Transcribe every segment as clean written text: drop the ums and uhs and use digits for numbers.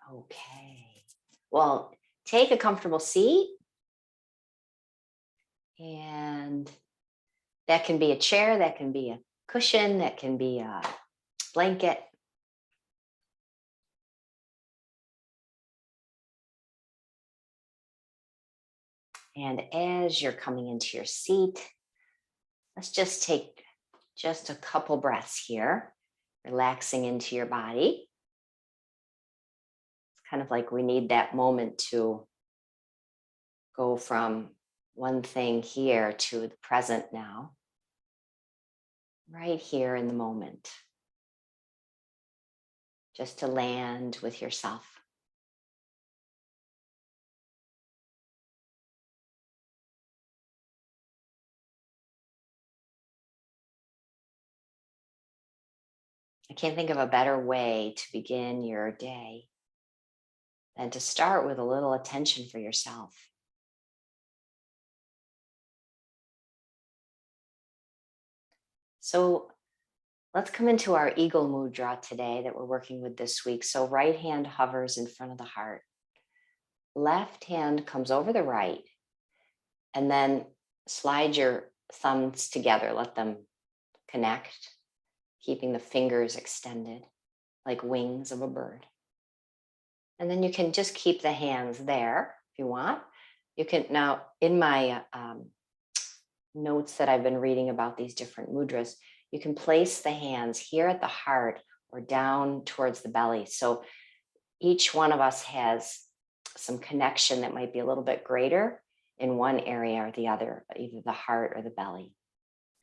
Okay. Well, take a comfortable seat, and that can be a chair, that can be a cushion, that can be a blanket. And as you're coming into your seat, let's just take just a couple breaths here, relaxing into your body. It's kind of like we need that moment to go from one thing here to the present now, right here in the moment, just to land with yourself. I can't think of a better way to begin your day than to start with a little attention for yourself. So let's come into our Eagle Mudra today that we're working with this week. So right hand hovers in front of the heart. Left hand comes over the right, and then slide your thumbs together. Let them connect, keeping the fingers extended like wings of a bird. And then you can just keep the hands there if you want. You can now, in my notes that I've been reading about these different mudras, you can place the hands here at the heart or down towards the belly. So each one of us has some connection that might be a little bit greater in one area or the other, either the heart or the belly,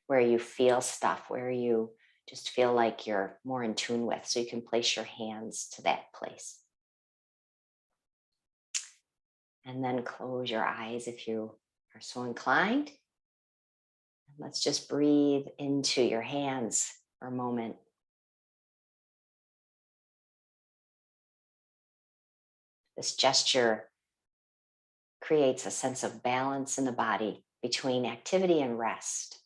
where you feel stuff, where you just feel like you're more in tune with. So you can place your hands to that place. And then close your eyes if you are so inclined. Let's just breathe into your hands for a moment. This gesture creates a sense of balance in the body between activity and rest.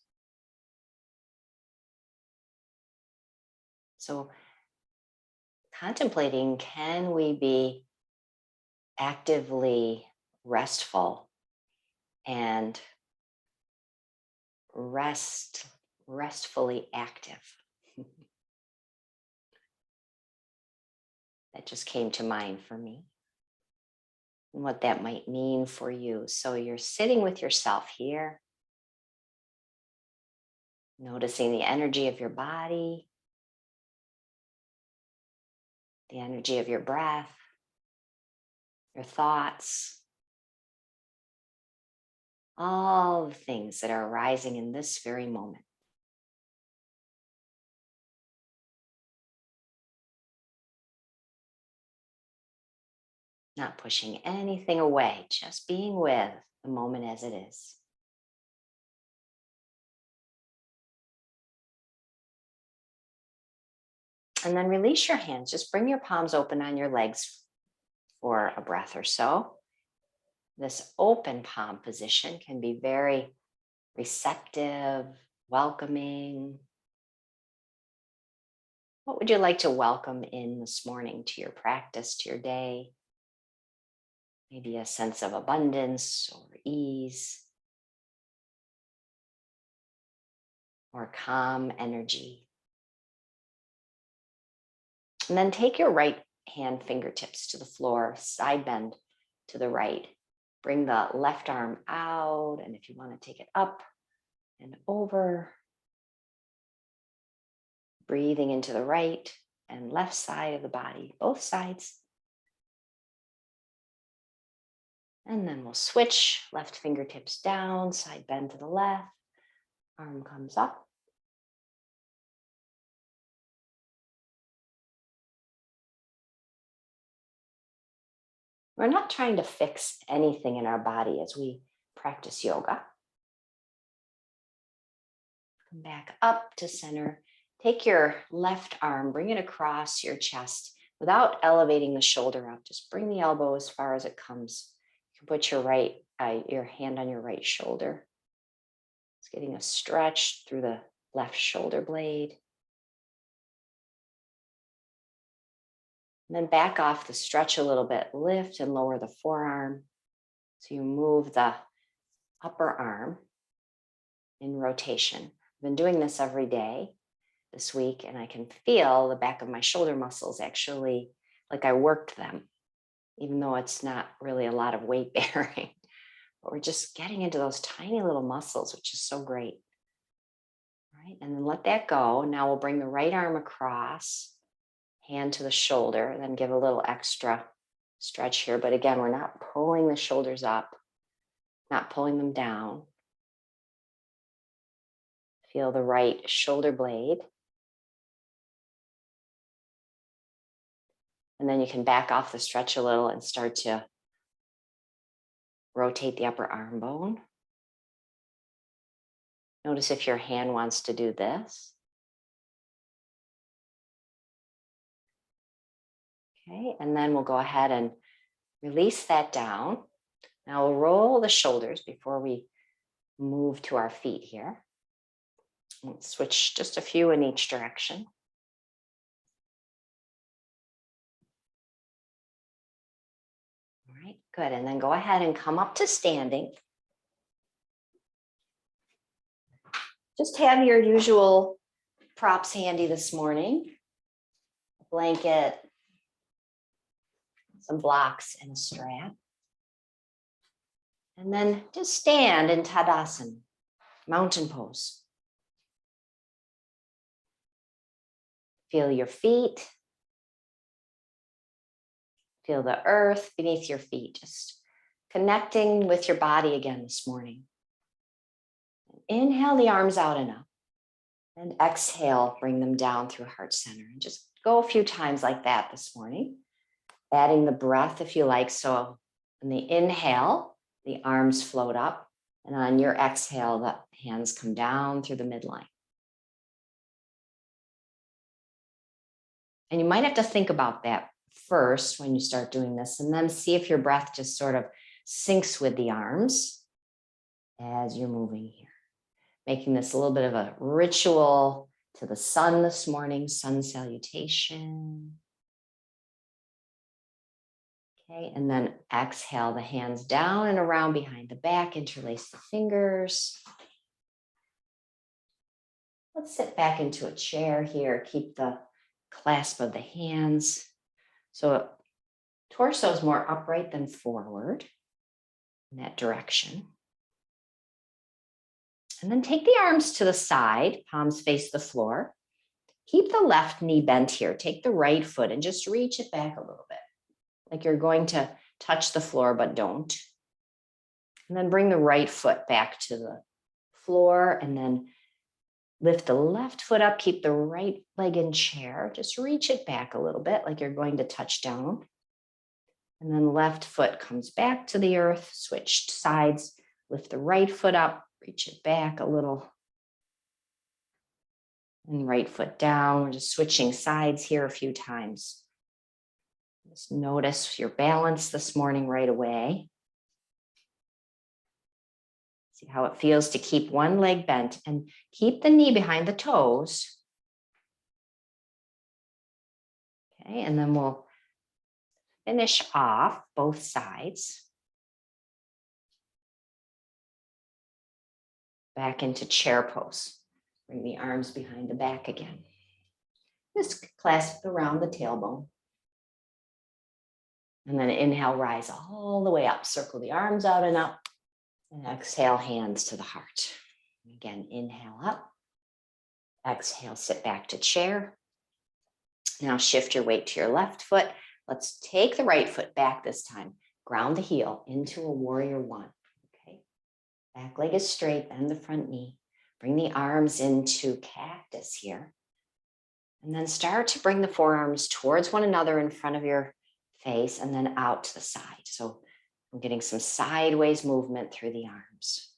So, contemplating, can we be actively restful and restfully active? That just came to mind for me, and what that might mean for you. So you're sitting with yourself here, noticing the energy of your body, the energy of your breath, your thoughts, all the things that are arising in this very moment. Not pushing anything away, just being with the moment as it is. And then release your hands. Just bring your palms open on your legs for a breath or so. This open palm position can be very receptive, welcoming. What would you like to welcome in this morning to your practice, to your day? Maybe a sense of abundance or ease or calm energy. And then take your right hand fingertips to the floor, side bend to the right. Bring the left arm out, and if you want to take it up and over, breathing into the right and left side of the body, both sides. And then we'll switch, left fingertips down, side bend to the left, arm comes up. We're not trying to fix anything in our body as we practice yoga. Come back up to center. Take your left arm, bring it across your chest without elevating the shoulder up. Just bring the elbow as far as it comes. You can put your hand on your right shoulder. It's getting a stretch through the left shoulder blade. And then back off the stretch a little bit. Lift and lower the forearm. So you move the upper arm in rotation. I've been doing this every day this week, and I can feel the back of my shoulder muscles actually like I worked them, even though it's not really a lot of weight bearing. But we're just getting into those tiny little muscles, which is so great. All right, and then let that go. Now we'll bring the right arm across, hand to the shoulder, and then give a little extra stretch here. But again, we're not pulling the shoulders up, not pulling them down. Feel the right shoulder blade. And then you can back off the stretch a little and start to rotate the upper arm bone. Notice if your hand wants to do this. Okay, and then we'll go ahead and release that down. Now we'll roll the shoulders before we move to our feet here. Let's switch just a few in each direction. All right, good. And then go ahead and come up to standing. Just have your usual props handy this morning. A blanket, some blocks, and a strap. And then just stand in Tadasana, mountain pose. Feel your feet. Feel the earth beneath your feet. Just connecting with your body again this morning. Inhale the arms out and up. And exhale, bring them down through heart center. And just go a few times like that this morning. Adding the breath if you like. So on the inhale, the arms float up. And on your exhale, the hands come down through the midline. And you might have to think about that first when you start doing this, and then see if your breath just sort of syncs with the arms as you're moving here. Making this a little bit of a ritual to the sun this morning, sun salutation. Okay, and then exhale the hands down and around behind the back, interlace the fingers. Let's sit back into a chair here, keep the clasp of the hands. So torso is more upright than forward in that direction. And then take the arms to the side, palms face the floor. Keep the left knee bent here. Take the right foot and just reach it back a little bit, like you're going to touch the floor, but don't. And then bring the right foot back to the floor and then lift the left foot up, keep the right leg in chair. Just reach it back a little bit like you're going to touch down. And then left foot comes back to the earth, switched sides, lift the right foot up, reach it back a little. And right foot down. We're just switching sides here a few times. Just notice your balance this morning right away. See how it feels to keep one leg bent and keep the knee behind the toes. Okay, and then we'll finish off both sides. Back into chair pose. Bring the arms behind the back again. Just clasp around the tailbone. And then inhale, rise all the way up. Circle the arms out and up. And exhale, hands to the heart. Again, inhale up. Exhale, sit back to chair. Now shift your weight to your left foot. Let's take the right foot back this time. Ground the heel into a warrior one. Okay. Back leg is straight, bend the front knee. Bring the arms into cactus here. And then start to bring the forearms towards one another in front of your face and then out to the side. So I'm getting some sideways movement through the arms.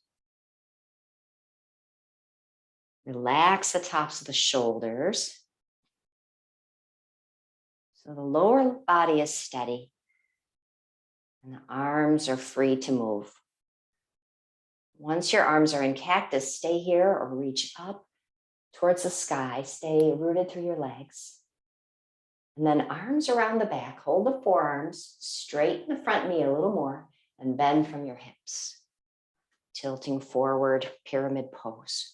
Relax the tops of the shoulders. So the lower body is steady and the arms are free to move. Once your arms are in cactus, stay here or reach up towards the sky. Stay rooted through your legs. And then arms around the back. Hold the forearms, straighten the front knee a little more, and bend from your hips. Tilting forward, pyramid pose.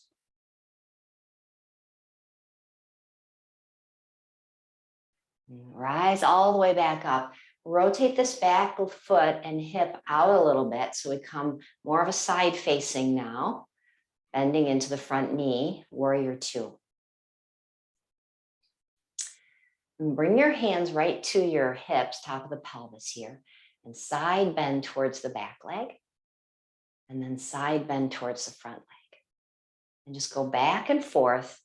Rise all the way back up. Rotate this back foot and hip out a little bit so we come more of a side facing now. Bending into the front knee, warrior two. And bring your hands right to your hips, top of the pelvis here, and side bend towards the back leg, and then side bend towards the front leg. And just go back and forth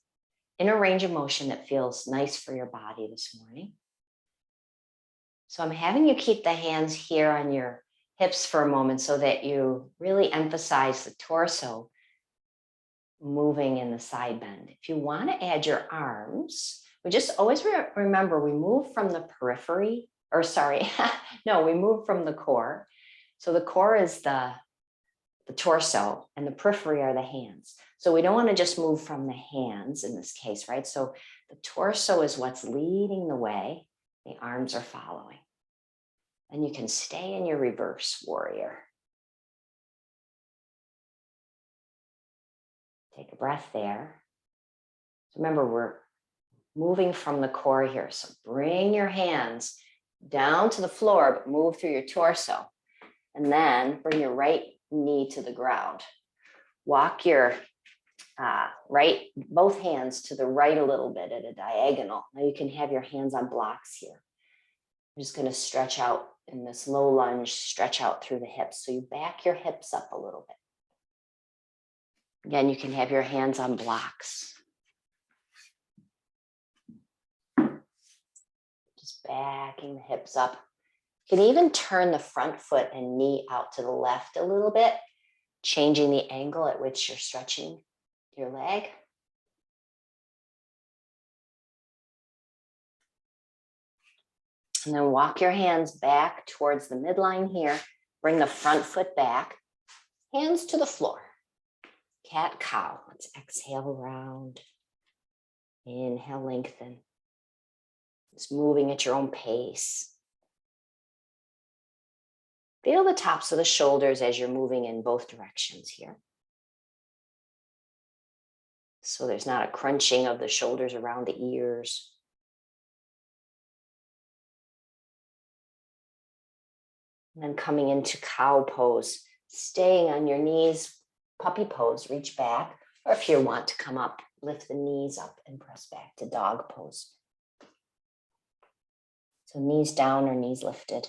in a range of motion that feels nice for your body this morning. So I'm having you keep the hands here on your hips for a moment so that you really emphasize the torso moving in the side bend. If you want to add your arms, we just always remember we move from the periphery, or sorry, no, we move from the core. So the core is the torso and the periphery are the hands. So we don't want to just move from the hands in this case, right? So the torso is what's leading the way. The arms are following. And you can stay in your reverse warrior. Take a breath there. So remember, we're moving from the core here. So bring your hands down to the floor, but move through your torso. And then bring your right knee to the ground. Walk your both hands to the right a little bit at a diagonal. Now you can have your hands on blocks here. I'm just going to stretch out in this low lunge, stretch out through the hips. So you back your hips up a little bit. Again, you can have your hands on blocks. Just backing the hips up. You can even turn the front foot and knee out to the left a little bit, changing the angle at which you're stretching your leg. And then walk your hands back towards the midline here. Bring the front foot back, hands to the floor. Cat cow. Let's exhale round. Inhale, lengthen. Just moving at your own pace. Feel the tops of the shoulders as you're moving in both directions here. So there's not a crunching of the shoulders around the ears. And then coming into cow pose, staying on your knees, puppy pose, reach back. Or if you want to come up, lift the knees up and press back to dog pose. So knees down or knees lifted.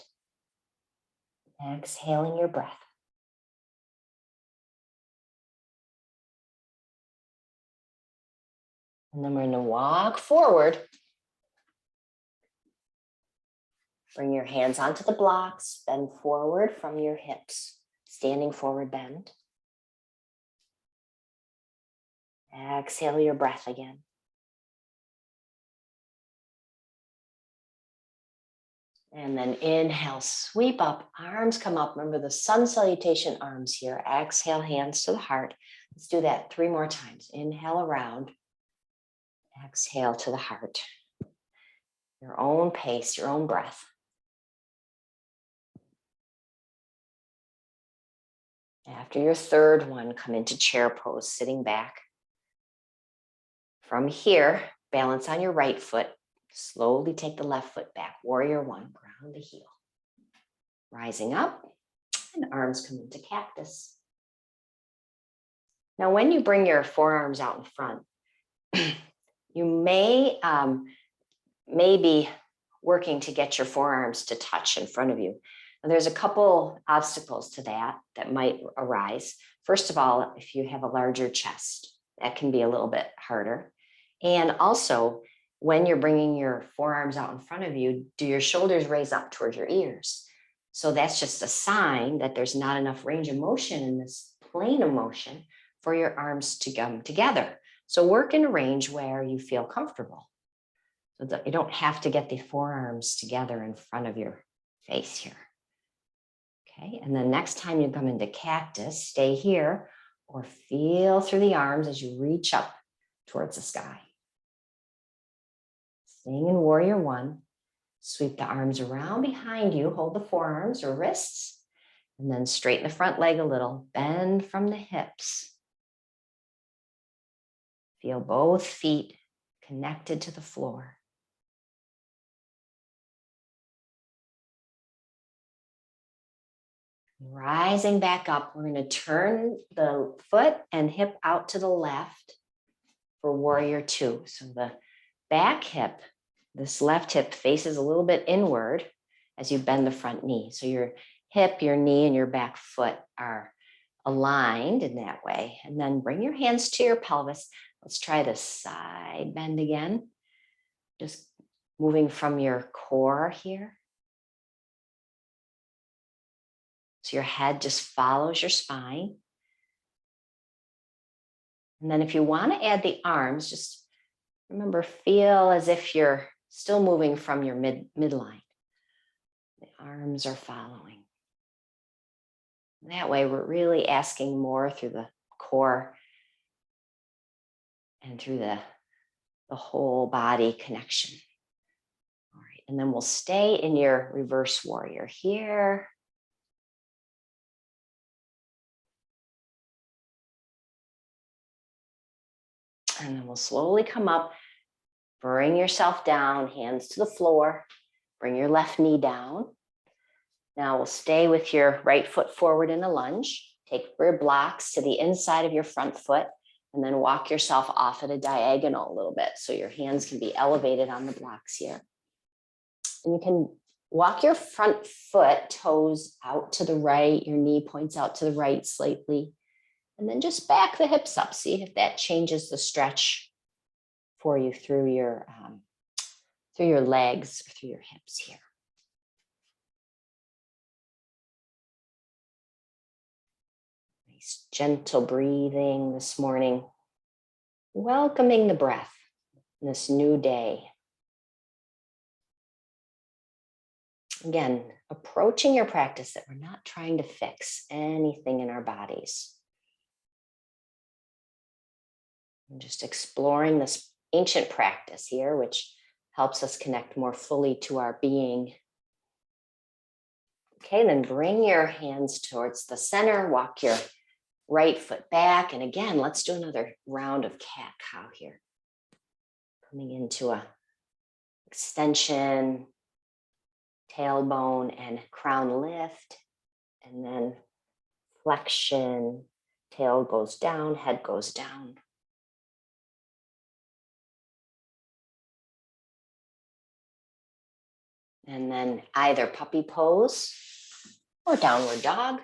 Exhaling your breath. And then we're going to walk forward. Bring your hands onto the blocks, bend forward from your hips, standing forward bend. Exhale your breath again. And then inhale, sweep up, arms come up. Remember the sun salutation arms here. Exhale, hands to the heart. Let's do that 3 more times. Inhale around. Exhale to the heart. Your own pace, your own breath. After your third one, come into chair pose, sitting back. From here, balance on your right foot. Slowly take the left foot back. Warrior one, ground the heel. Rising up, and arms come into cactus. Now, when you bring your forearms out in front, you may be working to get your forearms to touch in front of you. And there's a couple obstacles to that might arise. First of all, if you have a larger chest, that can be a little bit harder. And also, when you're bringing your forearms out in front of you, do your shoulders raise up towards your ears? So that's just a sign that there's not enough range of motion in this plane of motion for your arms to come together. So work in a range where you feel comfortable. So that you don't have to get the forearms together in front of your face here. Okay, and then next time you come into cactus, stay here or feel through the arms as you reach up towards the sky. Staying in warrior one, Sweep the arms around behind you, hold the forearms or wrists, and then straighten the front leg a little, bend from the hips. Feel both feet connected to the floor. Rising back up, we're going to turn the foot and hip out to the left for warrior two. So the back hip, this left hip faces a little bit inward as you bend the front knee. So your hip, your knee, and your back foot are aligned in that way. And then bring your hands to your pelvis. Let's try the side bend again. Just moving from your core here. So your head just follows your spine. And then if you want to add the arms, just remember, feel as if you're still moving from your midline. The arms are following. That way we're really asking more through the core and through the whole body connection. All right, and then we'll stay in your reverse warrior here. And then we'll slowly come up, bring yourself down, hands to the floor, bring your left knee down. Now we'll stay with your right foot forward in a lunge. Take your blocks to the inside of your front foot and then walk yourself off at a diagonal a little bit so your hands can be elevated on the blocks here. And you can walk your front foot, toes out to the right, your knee points out to the right slightly, and then just back the hips up. See if that changes the stretch for you through your legs, or through your hips here. Nice gentle breathing this morning, welcoming the breath in this new day. Again, approaching your practice that we're not trying to fix anything in our bodies. And just exploring this ancient practice here, which helps us connect more fully to our being. Okay, then bring your hands towards the center, walk your right foot back. And again, let's do another round of cat-cow here. Coming into a extension, tailbone and crown lift, and then flexion, tail goes down, head goes down. And then either puppy pose or downward dog.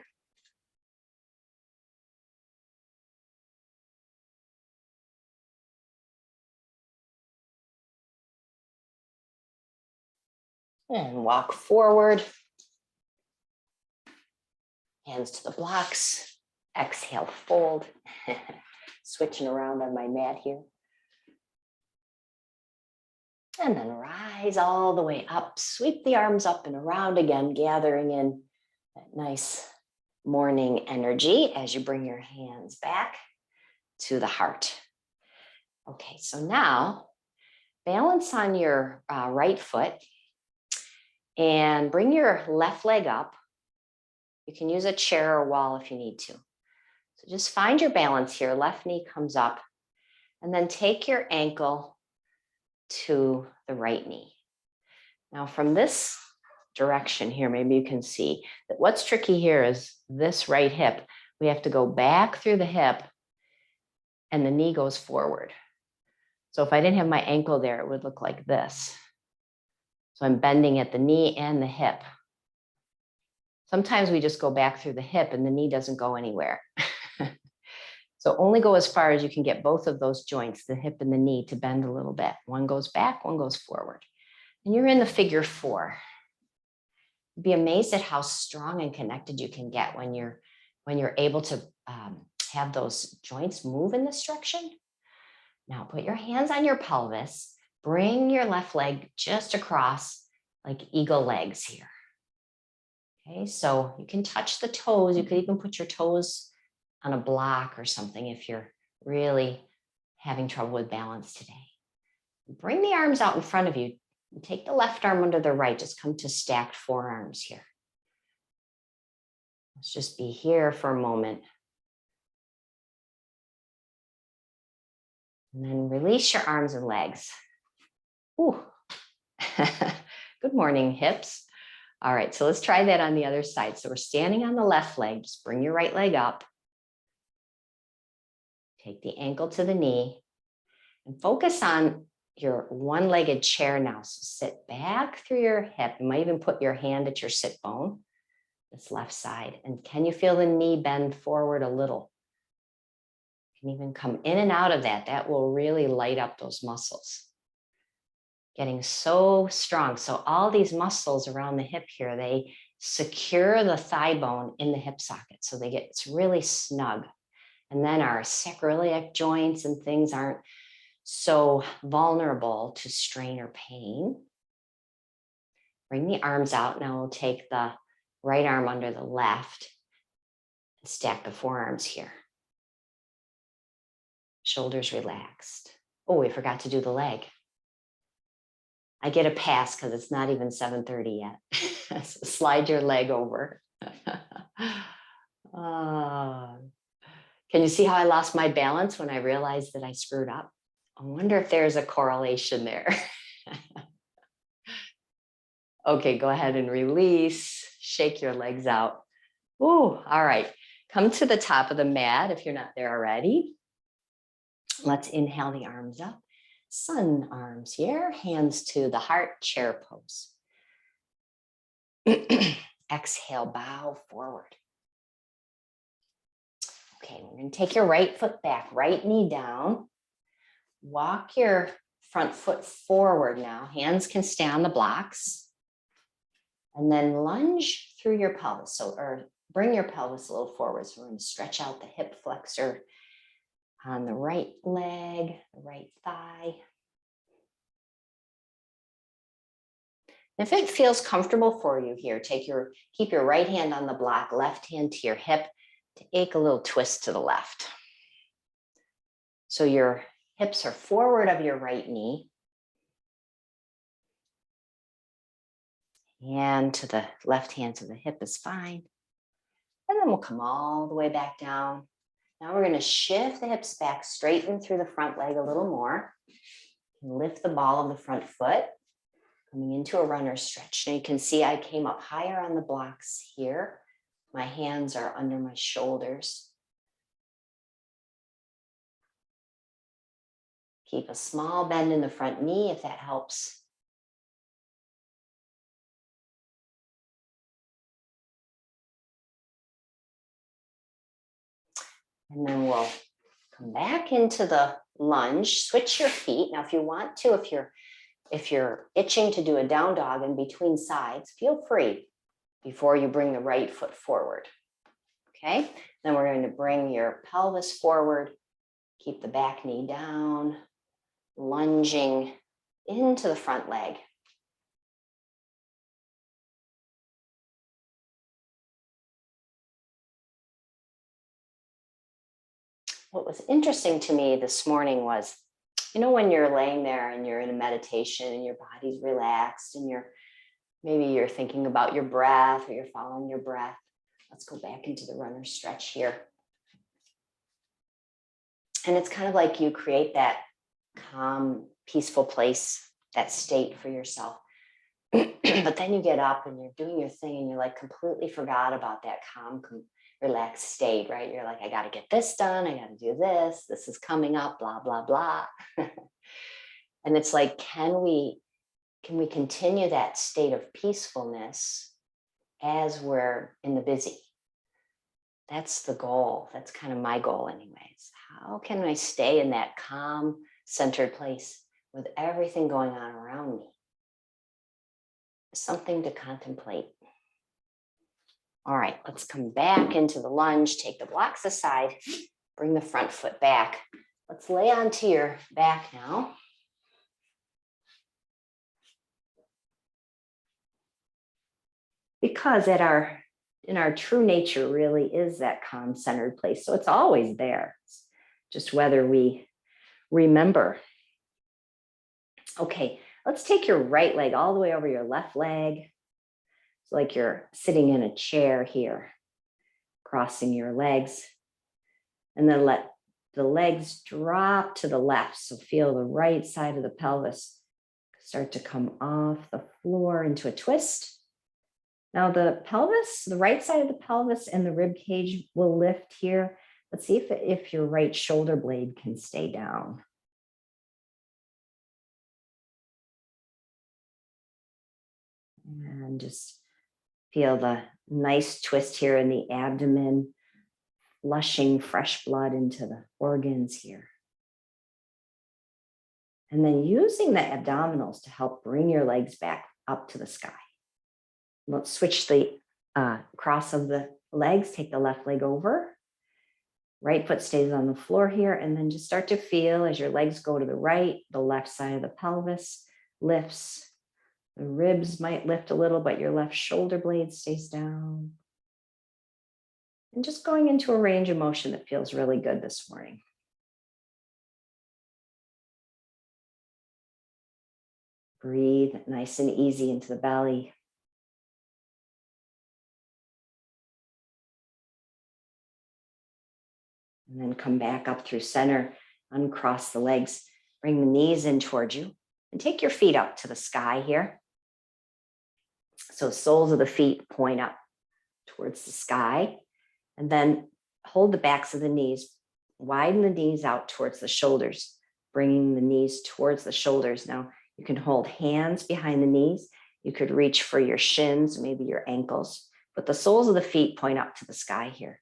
And walk forward. Hands to the blocks. Exhale, fold. Switching around on my mat here. And then rise all the way up. Sweep the arms up and around again, gathering in that nice morning energy as you bring your hands back to the heart. Okay, so now balance on your right foot and bring your left leg up. You can use a chair or wall if you need to. So just find your balance here. Left knee comes up and then take your ankle to the right knee. Now from this direction here, maybe you can see that what's tricky here is this right hip. We have to go back through the hip and the knee goes forward. So if I didn't have my ankle there, it would look like this. So I'm bending at the knee and the hip. Sometimes we just go back through the hip and the knee doesn't go anywhere. So only go as far as you can get both of those joints, the hip and the knee, to bend a little bit. One goes back, one goes forward. And you're in the figure four. You'd be amazed at how strong and connected you can get when you're able to have those joints move in this direction. Now put your hands on your pelvis. Bring your left leg just across like eagle legs here. Okay, so you can touch the toes. You could even put your toes on a block or something if you're really having trouble with balance today. Bring the arms out in front of you. And take the left arm under the right. Just come to stacked forearms here. Let's just be here for a moment. And then release your arms and legs. Ooh. Good morning, hips. All right, so let's try that on the other side. So we're standing on the left leg. Just bring your right leg up. Take the ankle to the knee and focus on your one-legged chair now. So sit back through your hip. You might even put your hand at your sit bone, this left side. And can you feel the knee bend forward a little? You can even come in and out of that. That will really light up those muscles. Getting so strong. So all these muscles around the hip here, they secure the thigh bone in the hip socket. So it's really snug. And then our sacroiliac joints and things aren't so vulnerable to strain or pain. Bring the arms out. Now we'll take the right arm under the left and stack the forearms here. Shoulders relaxed. Oh, we forgot to do the leg. I get a pass because it's not even 7:30 yet. So slide your leg over. Can you see how I lost my balance when I realized that I screwed up? I wonder if there's a correlation there. Okay, go ahead and release. Shake your legs out. Ooh, all right. Come to the top of the mat if you're not there already. Let's inhale the arms up. Sun arms here, hands to the heart, chair pose. Exhale, bow forward. Okay, we're going to take your right foot back, right knee down. Walk your front foot forward now. Hands can stay on the blocks. And then lunge through your pelvis, or bring your pelvis a little forward. So we're going to stretch out the hip flexor on the right leg, the right thigh. If it feels comfortable for you here, keep your right hand on the block, left hand to your hip, take a little twist to the left. So your hips are forward of your right knee. And to the left hand to the hip is fine. And then we'll come all the way back down. Now we're going to shift the hips back, straighten through the front leg a little more. Lift the ball of the front foot, coming into a runner's stretch. Now you can see I came up higher on the blocks here. My hands are under my shoulders. Keep a small bend in the front knee if that helps. And then we'll come back into the lunge, switch your feet. Now, if you want to, if you're itching to do a down dog in between sides, feel free before you bring the right foot forward. Okay, then we're going to bring your pelvis forward, keep the back knee down, lunging into the front leg. What was interesting to me this morning was, when you're laying there and you're in a meditation and your body's relaxed and maybe you're thinking about your breath or you're following your breath. Let's go back into the runner stretch here. And it's kind of like you create that calm, peaceful place, that state for yourself. But then you get up and you're doing your thing and you're completely forgot about that calm, relaxed state, right? You're like, I got to get this done. I got to do this. This is coming up, blah, blah, blah. And it's like, can we continue that state of peacefulness as we're in the busy? That's the goal. That's kind of my goal anyways. How can I stay in that calm, centered place with everything going on around me? Something to contemplate. All right, let's come back into the lunge. Take the blocks aside. Bring the front foot back. Let's lay onto your back now. Because in our true nature really is that calm, centered place. So it's always there. It's just whether we remember. Okay, Let's take your right leg all the way over your left leg. It's like you're sitting in a chair here, crossing your legs. And then let the legs drop to the left. So feel the right side of the pelvis start to come off the floor into a twist. Now the pelvis, the right side of the pelvis and the rib cage will lift here. Let's see if your right shoulder blade can stay down. And just feel the nice twist here in the abdomen, flushing fresh blood into the organs here. And then using the abdominals to help bring your legs back up to the sky. Let's switch the cross of the legs, take the left leg over. Right foot stays on the floor here, and then just start to feel as your legs go to the right, the left side of the pelvis lifts. The ribs might lift a little, but your left shoulder blade stays down. And just going into a range of motion that feels really good this morning. Breathe nice and easy into the belly. And then come back up through center, uncross the legs, bring the knees in towards you, and take your feet up to the sky here. So soles of the feet point up towards the sky, and then hold the backs of the knees, widen the knees out towards the shoulders, bringing the knees towards the shoulders. Now you can hold hands behind the knees. You could reach for your shins, maybe your ankles, but the soles of the feet point up to the sky here.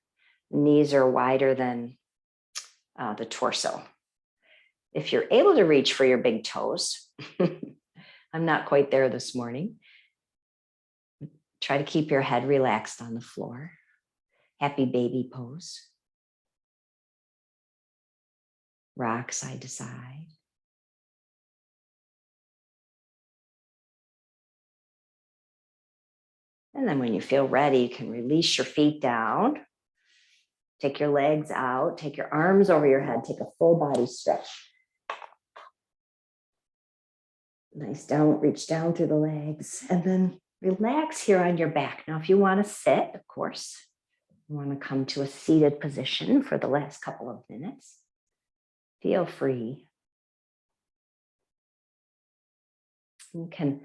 The knees are wider than the torso. If you're able to reach for your big toes, I'm not quite there this morning. Try to keep your head relaxed on the floor. Happy baby pose. Rock side to side. And then when you feel ready, you can release your feet down. Take your legs out, take your arms over your head, take a full body stretch. Nice down, reach down through the legs, and then relax here on your back. Now, if you want to sit, of course, you want to come to a seated position for the last couple of minutes. Feel free. You can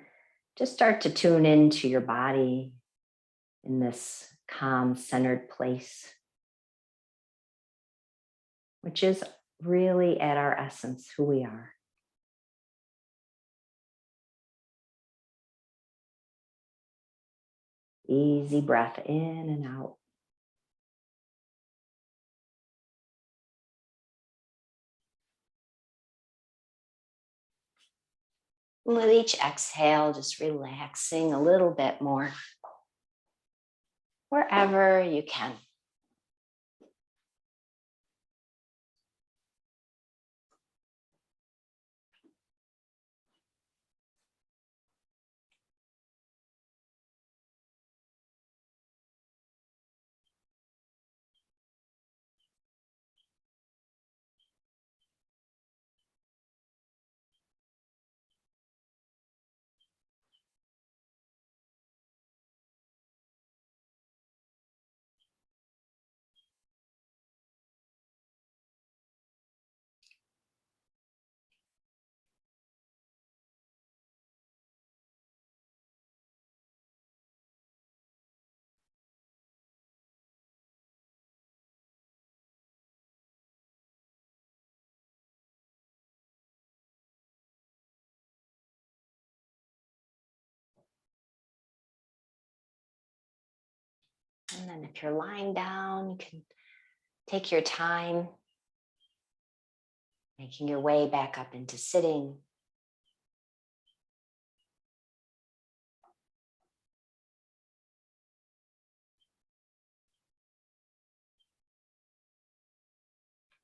just start to tune into your body in this calm, centered place, which is really at our essence who we are. Easy breath in and out. With each exhale, just relaxing a little bit more wherever you can. And then if you're lying down, you can take your time, making your way back up into sitting.